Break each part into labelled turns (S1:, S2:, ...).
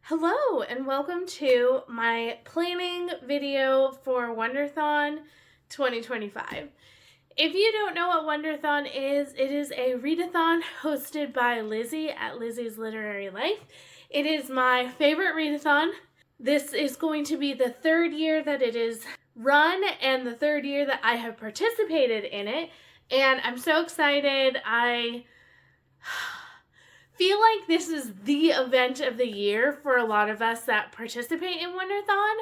S1: Hello and welcome to my planning video for Wonderthon 2025. If you don't know what Wonderthon is, it is a readathon hosted by Lizzie at Lizzie's Literary Life. It is my favorite readathon. This is going to be the third year that it is run and the third year that I have participated in it, and I'm so excited. I feel like this is the event of the year for a lot of us that participate in Wonderthon,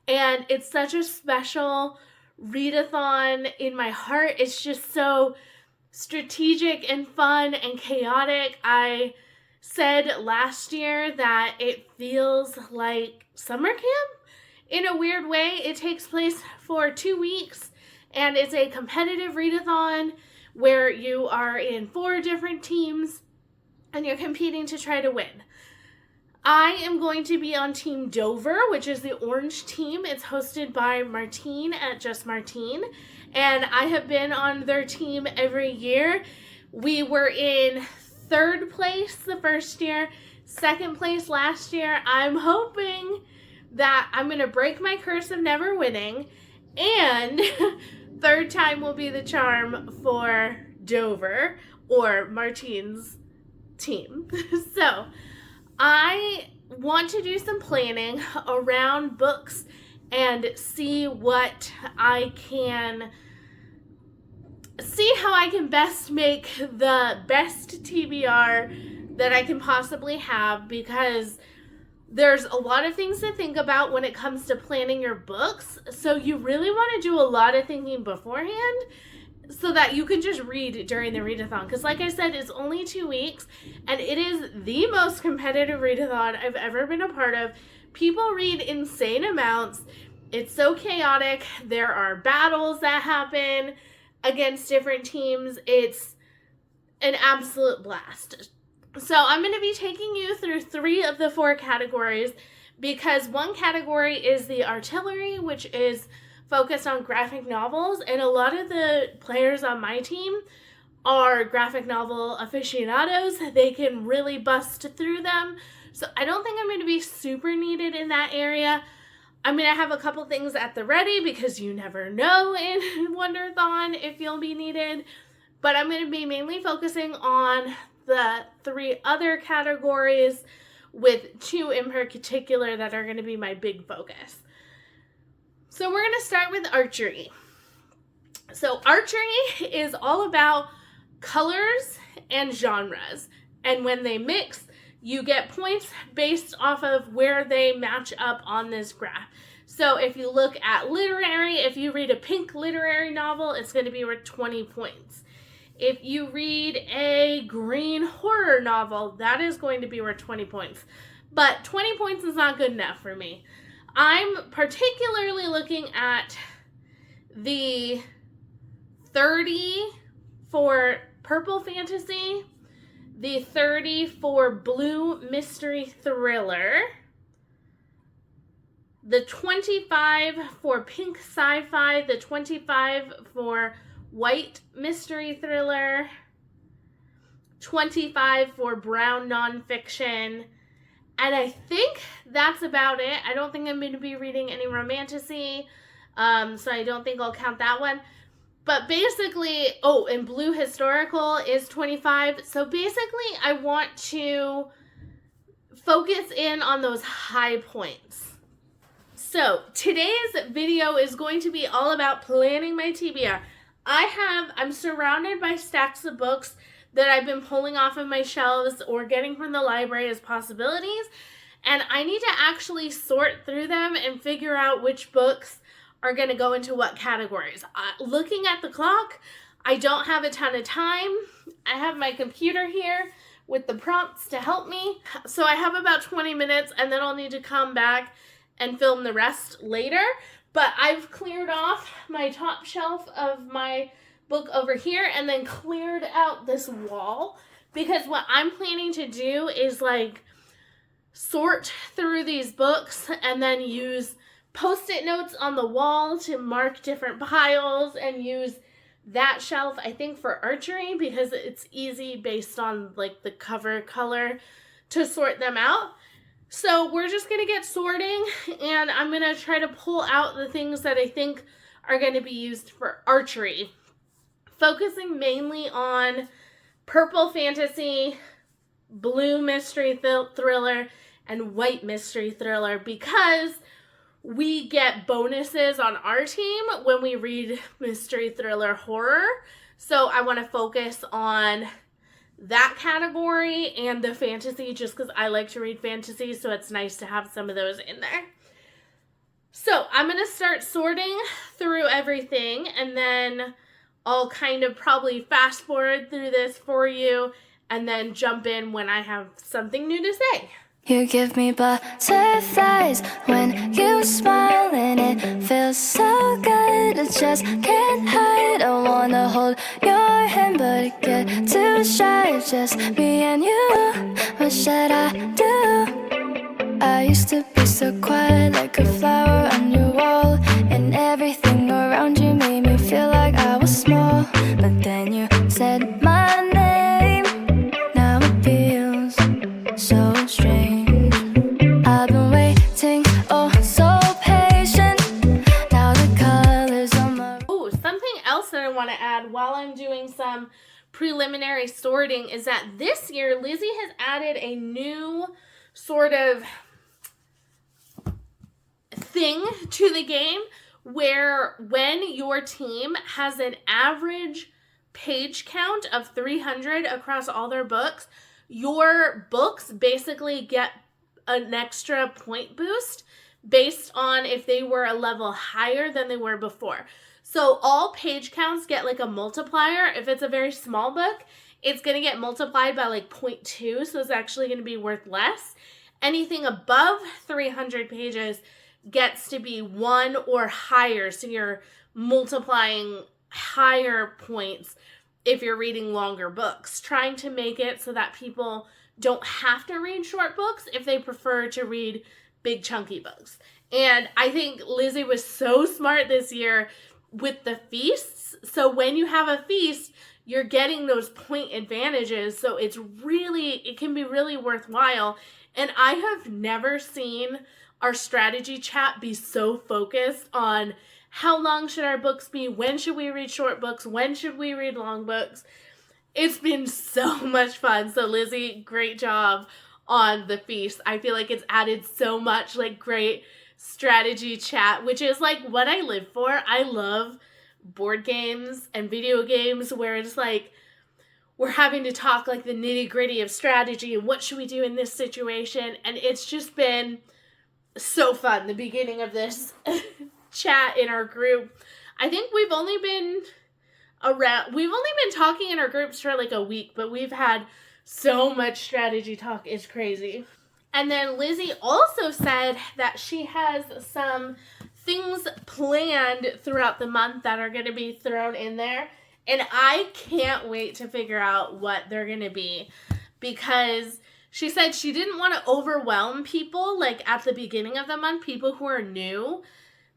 S1: and it's such a special readathon in my heart. It's just so strategic and fun and chaotic. I said last year that it feels like summer camp in a weird way. It takes place for 2 weeks, and it's a competitive readathon where you are in 4 different teams and you're competing to try to win. I am going to be on Team Dover, which is the orange team. It's hosted by Martine at Just Martine, and I have been on their team every year. We were in 3rd place the first year, 2nd place last year. I'm hoping that I'm going to break my curse of never winning, and 3rd time will be the charm for Dover, or Martine's team. So I want to do some planning around books and see how I can best make the best TBR that I can possibly have, because there's a lot of things to think about when it comes to planning your books. So you really want to do a lot of thinking beforehand so that you can just read during the readathon. Because like I said, it's only 2 weeks, and it is the most competitive readathon I've ever been a part of. People read insane amounts. It's so chaotic. There are battles that happen against different teams. It's an absolute blast. So I'm going to be taking you through 3 of the 4 categories, because one category is the artillery, which is focused on graphic novels, and a lot of the players on my team are graphic novel aficionados. They can really bust through them, so I don't think I'm going to be super needed in that area. I'm going to have a couple things at the ready, because you never know in Wonderthon if you'll be needed, but I'm going to be mainly focusing on the 3 other categories, with 2 in particular that are going to be my big focus. So we're going to start with archery. So archery is all about colors and genres. And when they mix, you get points based off of where they match up on this graph. So if you look at literary, if you read a pink literary novel, it's going to be worth 20 points. If you read a green horror novel, that is going to be worth 20 points. But 20 points is not good enough for me. I'm particularly looking at the 30 for purple fantasy, the 30 for blue mystery thriller, the 25 for pink sci-fi, the 25 for white mystery thriller, 25 for brown nonfiction, and I think that's about it. I don't think I'm going to be reading any romantasy, so I don't think I'll count that one. But basically, and blue historical is 25. So basically, I want to focus in on those high points. So today's video is going to be all about planning my TBR. I'm surrounded by stacks of books that I've been pulling off of my shelves or getting from the library as possibilities, and I need to actually sort through them and figure out which books are going to go into what categories. Looking at the clock, I don't have a ton of time. I have my computer here with the prompts to help me, so I have about 20 minutes, and then I'll need to come back and film the rest later. But I've cleared off my top shelf of my book over here and then cleared out this wall, because what I'm planning to do is like sort through these books and then use post-it notes on the wall to mark different piles, and use that shelf, I think, for archery, because it's easy based on like the cover color to sort them out. So we're just going to get sorting, and I'm going to try to pull out the things that I think are going to be used for archery, focusing mainly on purple fantasy, blue mystery thriller, and white mystery thriller, because we get bonuses on our team when we read mystery thriller horror. So I want to focus on that category and the fantasy, just because I like to read fantasy, so it's nice to have some of those in there. So I'm going to start sorting through everything, and then I'll kind of probably fast forward through this for you and then jump in when I have something new to say.
S2: You give me butterflies when you smile, and it feels so good, I just can't hide. I wanna hold your hand, but I get too shy, just me and you. What should I do? I used to be so quiet, like a flower on your wall, and everything around you made me feel like I was small. But then you said my name, now it feels so strange. I've been waiting, oh so patient. Now the colors on my...
S1: Oh, something else that I want to add while I'm doing some preliminary sorting is that this year Lizzie has added a new sort of thing to the game where when your team has an average page count of 300 across all their books, your books basically get an extra point boost based on if they were a level higher than they were before. So all page counts get like a multiplier. If it's a very small book, it's going to get multiplied by like 0.2, so it's actually going to be worth less. Anything above 300 pages gets to be 1 or higher, so you're multiplying higher points if you're reading longer books, trying to make it so that people don't have to read short books if they prefer to read big chunky books. And I think Lizzie was so smart this year with the feasts. So when you have a feast, you're getting those point advantages, so it can be really worthwhile. And I have never seen our strategy chat be so focused on how long should our books be, when should we read short books, when should we read long books. It's been so much fun. So Lizzie, great job on the feast. I feel like it's added so much like great strategy chat, which is like what I live for. I love board games and video games where it's like we're having to talk like the nitty-gritty of strategy and what should we do in this situation. And it's just been so fun, the beginning of this chat in our group. I think we've only been talking in our groups for like a week, but we've had so much strategy talk. It's crazy. And then Lizzie also said that she has some things planned throughout the month that are going to be thrown in there. And I can't wait to figure out what they're going to be, because she said she didn't want to overwhelm people like at the beginning of the month, people who are new.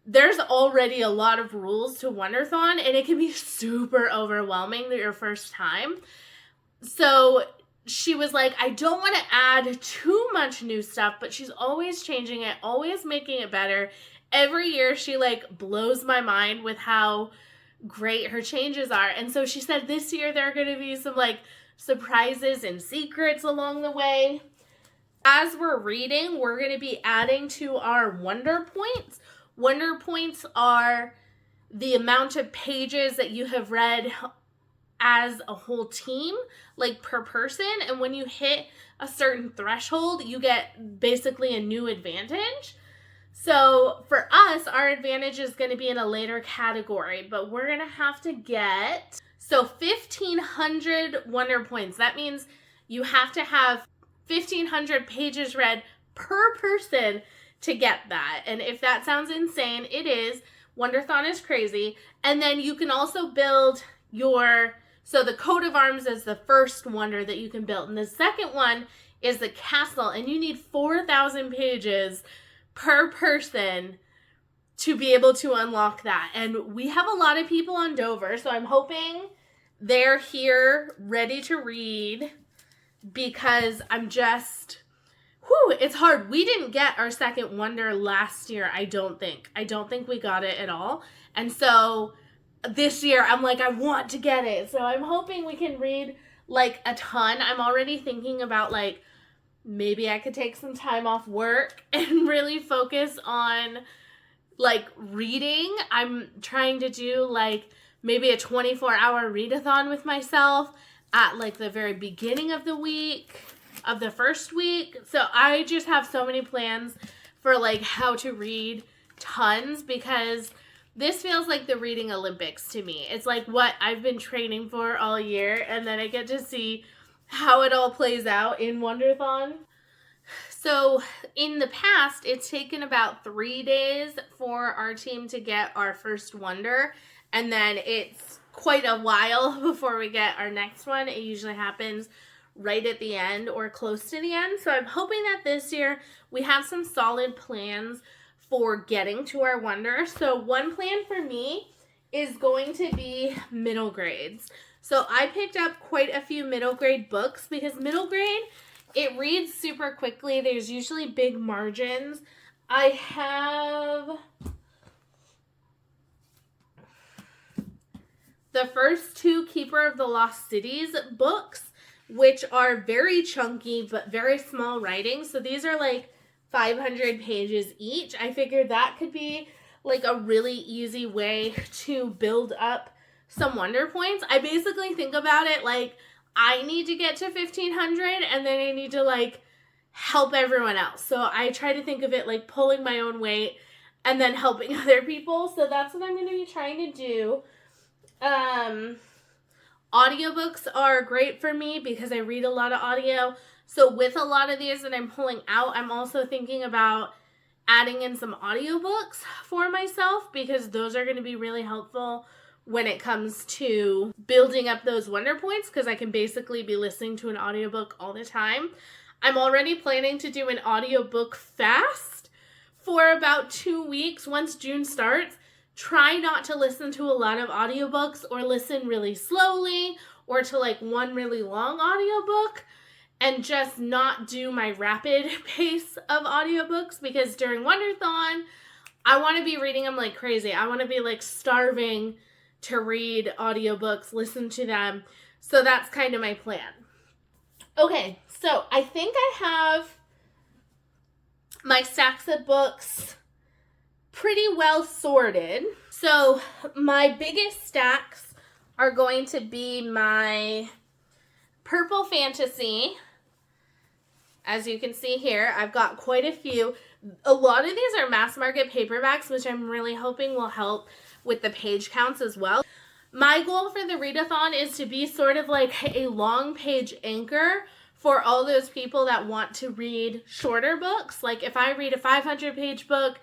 S1: There's already a lot of rules to Wonderthon, and it can be super overwhelming your first time. So she was like, I don't want to add too much new stuff, but she's always changing it, always making it better. Every year she like blows my mind with how great her changes are. And so she said this year there are going to be some like surprises and secrets along the way. As we're reading, we're going to be adding to our Wonder Points. Wonder Points are the amount of pages that you have read as a whole team, like per person. And when you hit a certain threshold, you get basically a new advantage. So for us, our advantage is going to be in a later category, but we're going to have to get 1,500 Wonder Points. That means you have to have 1,500 pages read per person to get that. And if that sounds insane, it is. Wonderthon is crazy. And then you can also build so the coat of arms is the first wonder that you can build. And the second one is the castle. And you need 4,000 pages per person to be able to unlock that. And we have a lot of people on Dover, so I'm hoping they're here ready to read, because I'm just it's hard. We didn't get our second Wonder last year, I don't think. I don't think we got it at all. And so this year, I'm like, I want to get it. So I'm hoping we can read like a ton. I'm already thinking about like, maybe I could take some time off work and really focus on like reading. I'm trying to do like maybe a 24-hour readathon with myself at like the very beginning of the week, of the first week. So I just have so many plans for like how to read tons, because this feels like the reading Olympics to me. It's like what I've been training for all year, and then I get to see how it all plays out in Wonderthon. So in the past, it's taken about 3 days for our team to get our first Wonder, and then it's quite a while before we get our next one. It usually happens right at the end or close to the end. So I'm hoping that this year we have some solid plans for getting to our Wonder. So one plan for me is going to be middle grades. So I picked up quite a few middle grade books, because middle grade, it reads super quickly. There's usually big margins. I have the first 2 Keeper of the Lost Cities books, which are very chunky but very small writing. So these are like 500 pages each. I figured that could be like a really easy way to build up some Wonder points. I basically think about it like I need to get to 1500 and then I need to like help everyone else. So I try to think of it like pulling my own weight and then helping other people. So that's what I'm going to be trying to do. Audiobooks are great for me because I read a lot of audio. So with a lot of these that I'm pulling out, I'm also thinking about adding in some audiobooks for myself, because those are going to be really helpful when it comes to building up those Wonder points, because I can basically be listening to an audiobook all the time. I'm already planning to do an audiobook fast for about 2 weeks once June starts. Try not to listen to a lot of audiobooks, or listen really slowly, or to like one really long audiobook, and just not do my rapid pace of audiobooks, because during Wonderthon, I want to be reading them like crazy. I want to be like starving to read audiobooks, listen to them. So that's kind of my plan. Okay, so I think I have my stacks of books pretty well sorted. So my biggest stacks are going to be my purple fantasy. As you can see here, I've got quite a few. A lot of these are mass market paperbacks, which I'm really hoping will help with the page counts as well. My goal for the readathon is to be sort of like a long page anchor for all those people that want to read shorter books. Like if I read a 500-page book,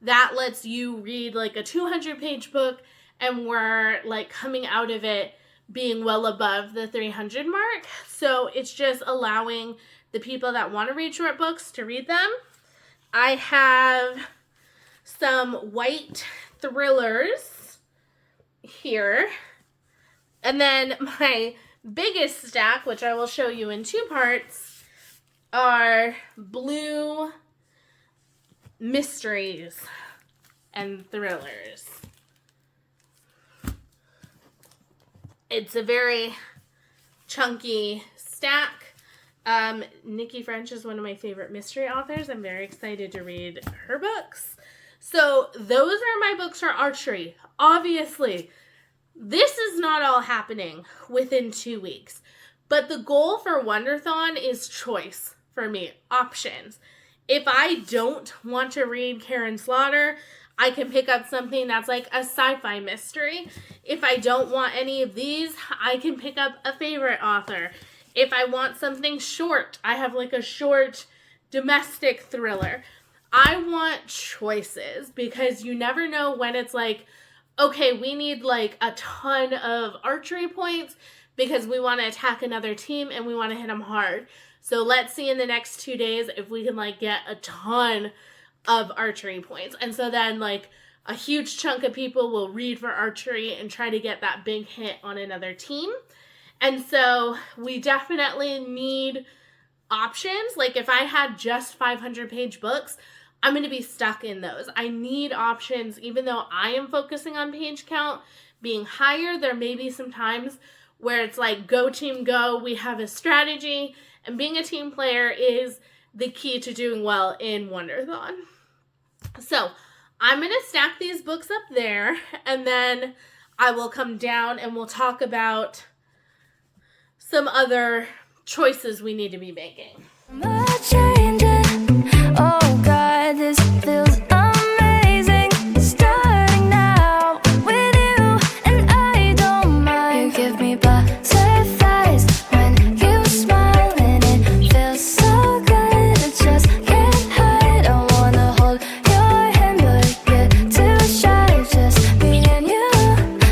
S1: that lets you read like a 200-page book, and we're like coming out of it being well above the 300 mark. So it's just allowing the people that want to read short books to read them. I have some white thrillers here. And then my biggest stack, which I will show you in 2 parts, are blue mysteries and thrillers. It's a very chunky stack. Nikki French is one of my favorite mystery authors. I'm very excited to read her books. So those are my books for archery. Obviously, this is not all happening within 2 weeks, but the goal for Wonderthon is choice for me, options. If I don't want to read Karen Slaughter, I can pick up something that's like a sci-fi mystery. If I don't want any of these, I can pick up a favorite author. If I want something short, I have like a short domestic thriller. I want choices, because you never know when it's like, okay, we need like a ton of archery points because we want to attack another team and we want to hit them hard. So let's see in the next 2 days if we can like get a ton of archery points. And so then like a huge chunk of people will read for archery and try to get that big hit on another team. And so we definitely need options. Like if I had just 500-page books, I'm going to be stuck in those. I need options. Even though I am focusing on page count being higher, there may be some times where it's like, go team go, we have a strategy, and being a team player is the key to doing well in Wonderthon. So I'm going to stack these books up there, and then I will come down and we'll talk about some other choices we need to be making.
S2: Oh God, this feels amazing. Starting now with you, and I don't mind. You give me butterflies when you smile, and it feels so good. I just can't hide. I wanna hold your hand, but I get too shy. Just me and you.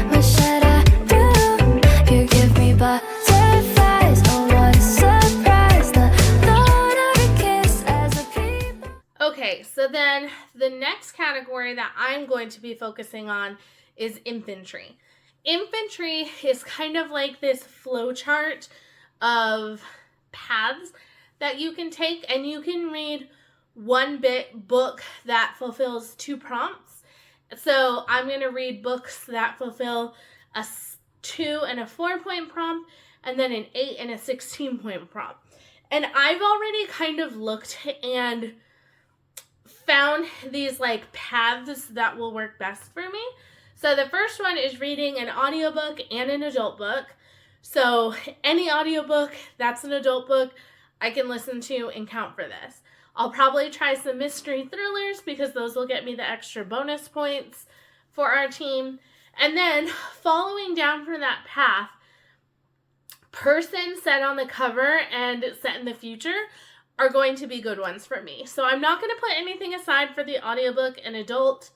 S2: What should I do? You give me butterflies. Oh, what a surprise. The thought of a kiss as a people.
S1: Okay, so then the next category that I'm going to be focusing on is infantry. Infantry is kind of like this flow chart of paths that you can take, and you can read one book that fulfills 2 prompts. So I'm going to read books that fulfill a 2 and a 4-point prompt, and then an 8 and a 16-point prompt. And I've already kind of looked and found these like paths that will work best for me. So the first one is reading an audiobook and an adult book. So any audiobook that's an adult book, I can listen to and count for this. I'll probably try some mystery thrillers because those will get me the extra bonus points for our team. And then following down from that path, person set on the cover and set in the future are going to be good ones for me. So I'm not going to put anything aside for the audiobook and adult.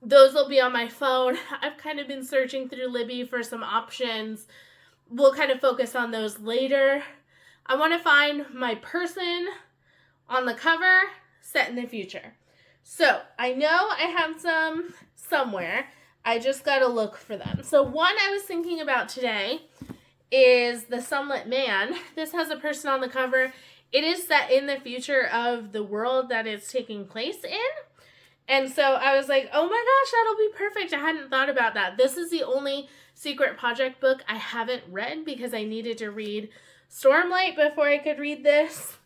S1: Those will be on my phone. I've kind of been searching through Libby for some options. We'll kind of focus on those later. I want to find my person on the cover set in the future. So I know I have some somewhere. I just got to look for them. So one I was thinking about today is The Sunlit Man. This has a person on the cover. It is set in the future of the world that it's taking place in. And so I was like, oh my gosh, that'll be perfect. I hadn't thought about that. This is the only secret project book I haven't read because I needed to read Stormlight before I could read this.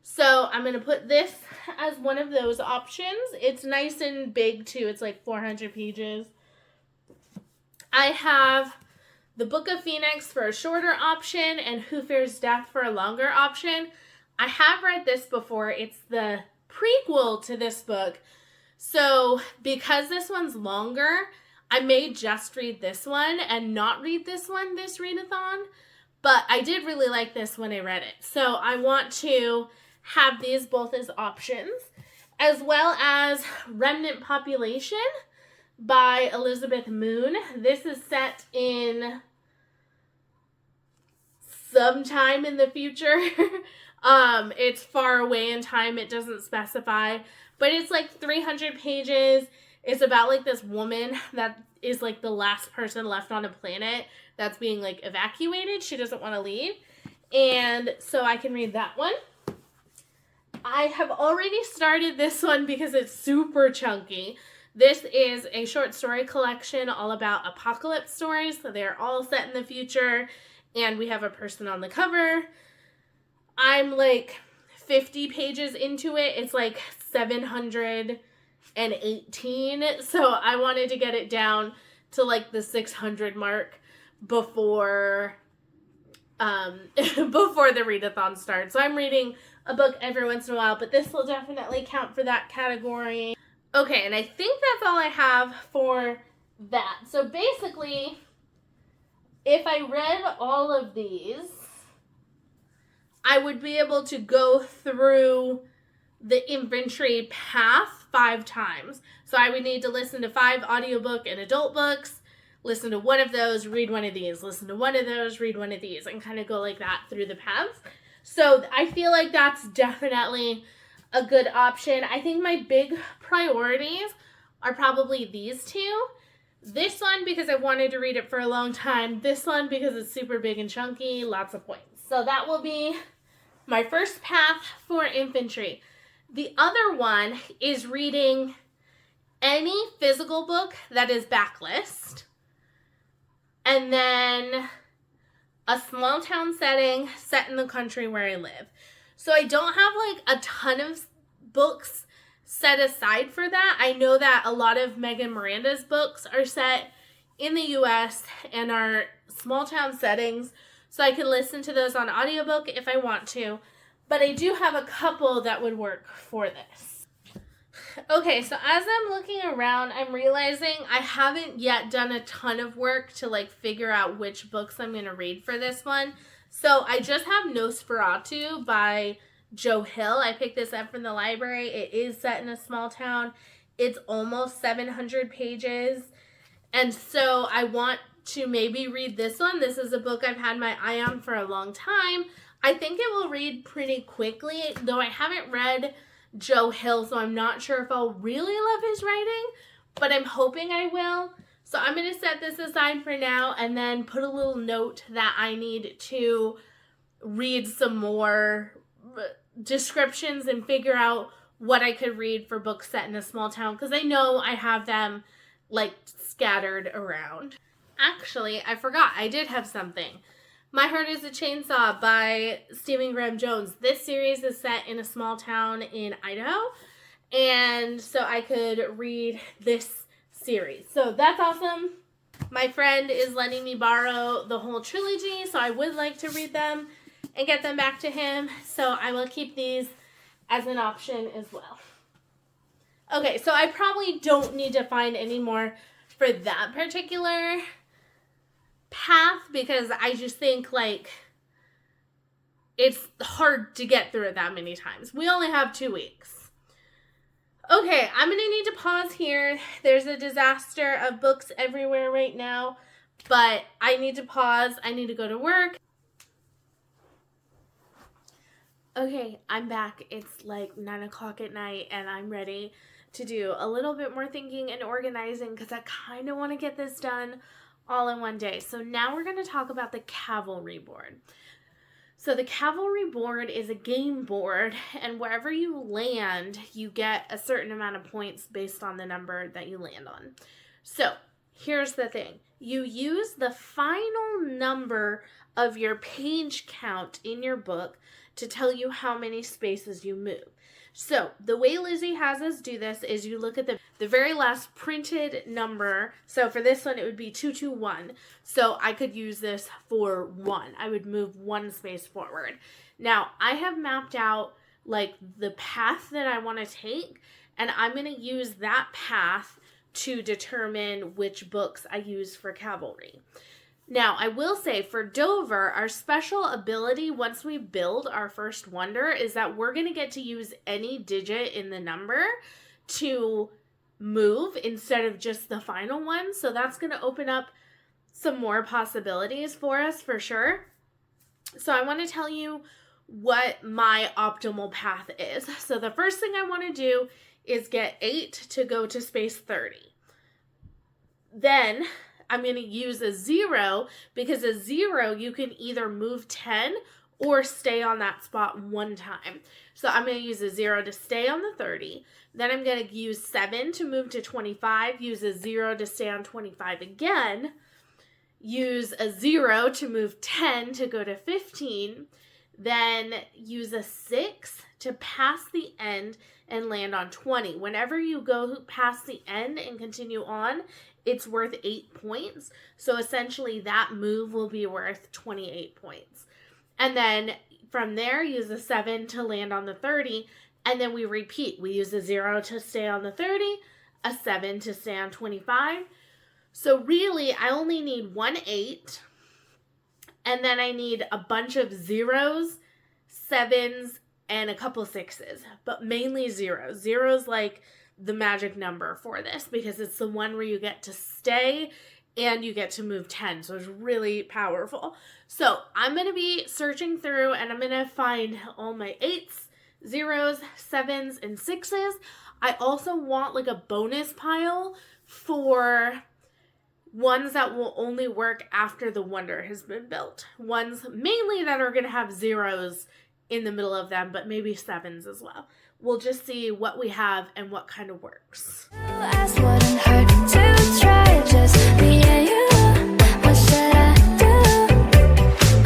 S1: So I'm going to put this as one of those options. It's nice and big too. It's like 400 pages. I have The Book of Phoenix for a shorter option and Who Fears Death for a longer option. I have read this before. It's the prequel to this book. So because this one's longer, I may just read this one and not read this one this readathon. But I did really like this when I read it. So I want to have these both as options, as well as Remnant Population by Elizabeth Moon. This is set in sometime in the future. It's far away in time. It doesn't specify, but it's like 300 pages. It's about like this woman that is like the last person left on a planet that's being like evacuated. She doesn't want to leave. And so I can read that one. I have already started this one because it's super chunky. This is a short story collection all about apocalypse stories. So they're all set in the future, and we have a person on the cover. I'm like 50 pages into it. It's like 718. So I wanted to get it down to like the 600 mark before the readathon starts. So I'm reading a book every once in a while, but this will definitely count for that category. Okay, and I think that's all I have for that. So basically, if I read all of these, I would be able to go through the infantry path 5 times. So I would need to listen to 5 audiobook and adult books, listen to one of those, read one of these, listen to one of those, read one of these, and kind of go like that through the paths. So I feel like that's definitely a good option. I think my big priorities are probably these 2. This one because I wanted to read it for a long time. This one because it's super big and chunky, lots of points. So that will be My first path for infantry. The other one is reading any physical book that is backlist, and then a small town setting set in the country where I live. So I don't have like a ton of books set aside for that. I know that a lot of Megan Miranda's books are set in the US and are small town settings, so I can listen to those on audiobook if I want to. But I do have a couple that would work for this. Okay, so as I'm looking around, I'm realizing I haven't yet done a ton of work to like figure out which books I'm going to read for this one. So I just have Nosferatu by Joe Hill. I picked this up from the library. It is set in a small town. It's almost 700 pages. And so I want to maybe read this one. This is a book I've had my eye on for a long time. I think it will read pretty quickly, though I haven't read Joe Hill, so I'm not sure if I'll really love his writing, but I'm hoping I will. So I'm going to set this aside for now and then put a little note that I need to read some more descriptions and figure out what I could read for books set in a small town, because I know I have them like scattered around. Actually, I forgot. I did have something. My Heart is a Chainsaw by Stephen Graham Jones. This series is set in a small town in Idaho, and so I could read this series. So that's awesome. My friend is letting me borrow the whole trilogy, so I would like to read them and get them back to him. So I will keep these as an option as well. Okay, so I probably don't need to find any more for that particular path, because I just think like it's hard to get through it that many times. We only have 2 weeks. Okay, I'm going to need to pause here. There's a disaster of books everywhere right now, but I need to pause. I need to go to work. Okay, I'm back. It's like 9 o'clock at night and I'm ready to do a little bit more thinking and organizing because I kind of want to get this done all in one day. So now we're going to talk about the Cavalry board. So the Cavalry board is a game board, and wherever you land, you get a certain amount of points based on the number that you land on. So here's the thing. You use the final number of your page count in your book to tell you how many spaces you move. So the way Lizzie has us do this is you look at the very last printed number. So for this one, it would be 221. So I could use this for 1. I would move 1 space forward. Now I have mapped out like the path that I want to take, and I'm going to use that path to determine which books I use for cavalry. Now, I will say for Dover, our special ability once we build our first wonder is that we're going to get to use any digit in the number to move instead of just the final one. So that's going to open up some more possibilities for us for sure. So I want to tell you what my optimal path is. So the first thing I want to do is get 8 to go to space 30. Then I'm going to use a 0 because a 0 you can either move 10 or stay on that spot 1 time. So I'm going to use a 0 to stay on the 30. Then I'm going to use 7 to move to 25, use a 0 to stay on 25 again, use a 0 to move 10 to go to 15, then use a 6 to pass the end and land on 20. Whenever you go past the end and continue on, it's worth 8 points. So essentially that move will be worth 28 points. And then from there, use a 7 to land on the 30. And then we repeat. We use a 0 to stay on the 30, a 7 to stay on 25. So really, I only need 1 8. And then I need a bunch of 0s, 7s, and a couple 6s. But mainly 0s. 0's like the magic number for this because it's the one where you get to stay and you get to move 10. So it's really powerful. So I'm going to be searching through and I'm going to find all my 8s, 0s, 7s, and 6s. I also want like a bonus pile for ones that will only work after the wonder has been built. Ones mainly that are going to have 0s in the middle of them, but maybe 7s as well. We'll just see what we have and what kind of works.
S2: Wouldn't hurt to try, just me and you. What should I do?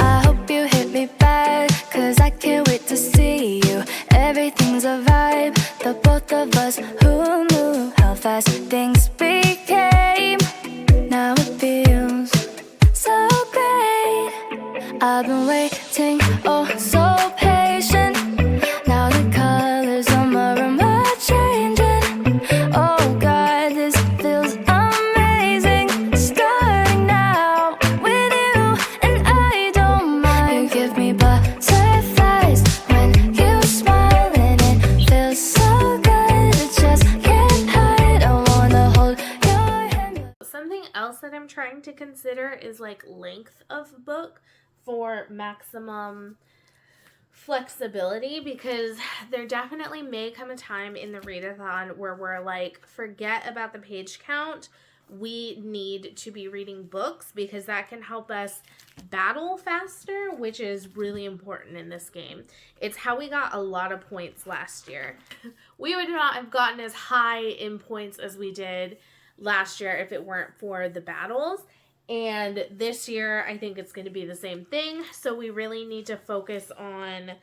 S2: I hope you hit me back, 'cause I can't wait to see you. Everything's a vibe, the both of us. Who knew how fast things became? Now it feels so great. I've been waiting, oh so patient. Now the colors on my room are changing. Oh God, this feels amazing. Starting now with you, and I don't mind. You give me butterflies when you smile, and it feels so good. It just can't hide. I wanna hold your hand.
S1: Something else that I'm trying to consider is like length of book for maximum flexibility, because there definitely may come a time in the readathon where we're like, forget about the page count. We need to be reading books because that can help us battle faster, which is really important in this game. It's how we got a lot of points last year. We would not have gotten as high in points as we did last year if it weren't for the battles. And this year, I think it's going to be the same thing. So we really need to focus on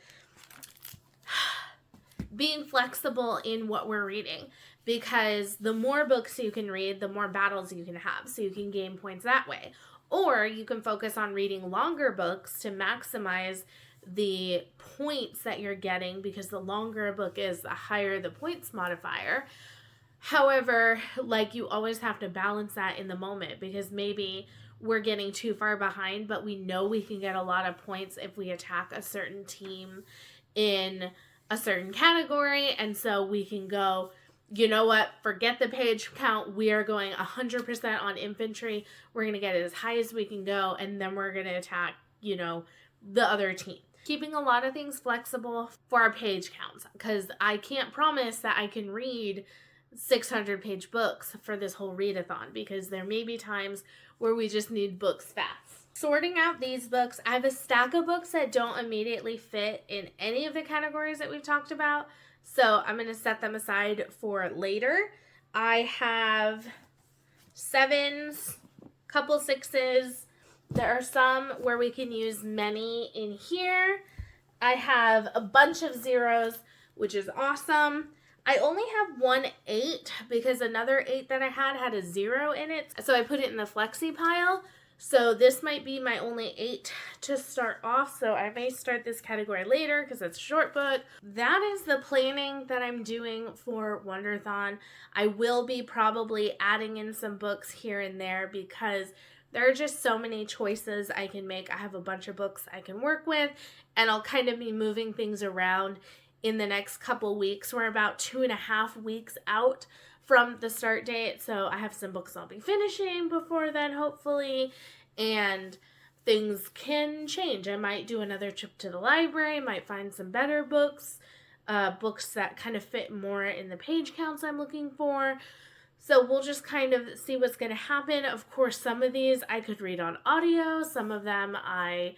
S1: being flexible in what we're reading, because the more books you can read, the more battles you can have. So you can gain points that way. Or you can focus on reading longer books to maximize the points that you're getting, because the longer a book is, the higher the points modifier. However, like, you always have to balance that in the moment, because maybe we're getting too far behind, but we know we can get a lot of points if we attack a certain team in a certain category. And so we can go, you know what, forget the page count. We are going 100% on infantry. We're going to get it as high as we can go. And then we're going to attack, the other team. Keeping a lot of things flexible for our page counts, because I can't promise that I can read 600-page books for this whole readathon, because there may be times where we just need books fast. Sorting out these books, I have a stack of books that don't immediately fit in any of the categories that we've talked about, so I'm going to set them aside for later. I have 7s, couple 6s. There are some where we can use many in here. I have a bunch of 0s, which is awesome. I only have 1 8 because another 8 that I had a 0 in it. So I put it in the flexi pile. So this might be my only 8 to start off. So I may start this category later because it's a short book. That is the planning that I'm doing for Wonderthon. I will be probably adding in some books here and there because there are just so many choices I can make. I have a bunch of books I can work with, and I'll kind of be moving things around in the next couple weeks. We're about 2.5 weeks out from the start date, so I have some books I'll be finishing before then, hopefully, and things can change. I might do another trip to the library, might find some better books, books that kind of fit more in the page counts I'm looking for. So we'll just kind of see what's going to happen. Of course, some of these I could read on audio, some of them I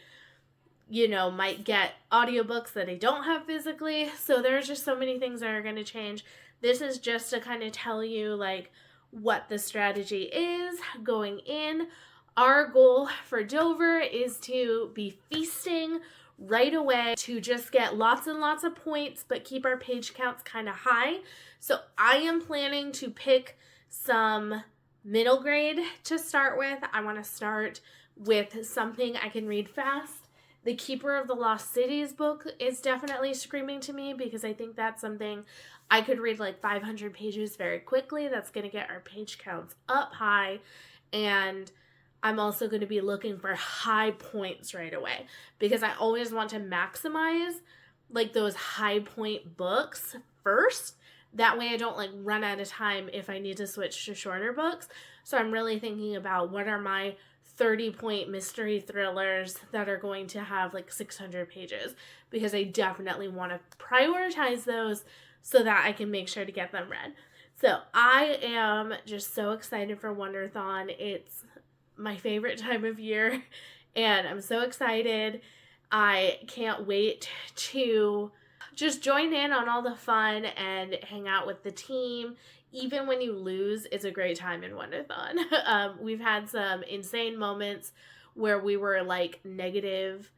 S1: might get audiobooks that I don't have physically. So there's just so many things that are going to change. This is just to kind of tell you like what the strategy is going in. Our goal for Dover is to be feasting right away, to just get lots and lots of points, but keep our page counts kind of high. So I am planning to pick some middle grade to start with. I want to start with something I can read fast. The Keeper of the Lost Cities book is definitely screaming to me because I think that's something I could read like 500 pages very quickly. That's going to get our page counts up high. And I'm also going to be looking for high points right away because I always want to maximize like those high point books first. That way I don't like run out of time if I need to switch to shorter books. So I'm really thinking about what are my 30-point mystery thrillers that are going to have like 600 pages because I definitely want to prioritize those so that I can make sure to get them read. So I am just so excited for Wonderthon. It's my favorite time of year and I'm so excited. I can't wait to just join in on all the fun and hang out with the team. Even when you lose, it's a great time in Wonderthon. We've had some insane moments where we were like negative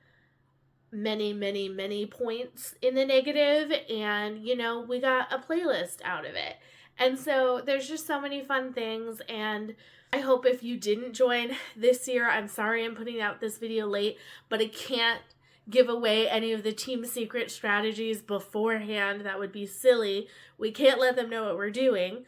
S1: many points in the negative, and you know, we got a playlist out of it. And so there's just so many fun things, and I hope if you didn't join this year, I'm sorry I'm putting out this video late, but I can't give away any of the team secret strategies beforehand. That would be silly. We can't let them know what we're doing.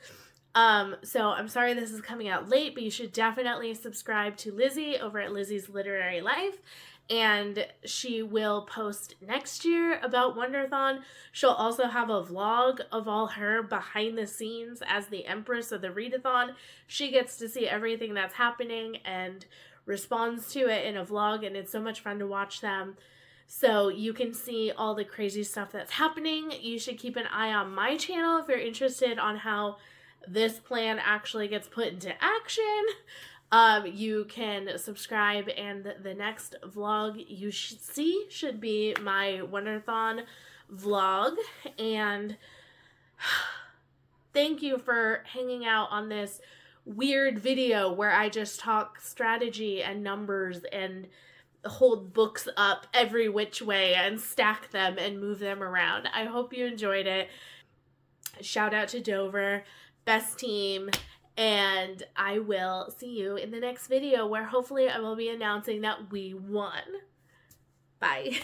S1: So I'm sorry this is coming out late, but you should definitely subscribe to Lizzie over at Lizzie's Literary Life. And she will post next year about Wonderthon. She'll also have a vlog of all her behind the scenes as the Empress of the readathon. She gets to see everything that's happening and responds to it in a vlog, and it's so much fun to watch them. So you can see all the crazy stuff that's happening. You should keep an eye on my channel if you're interested on how this plan actually gets put into action. You can subscribe, and the next vlog you should see should be my Wonderthon vlog. And thank you for hanging out on this weird video where I just talk strategy and numbers and hold books up every which way and stack them and move them around. I hope you enjoyed it. Shout out to Dover, best team, and I will see you in the next video where hopefully I will be announcing that we won. Bye.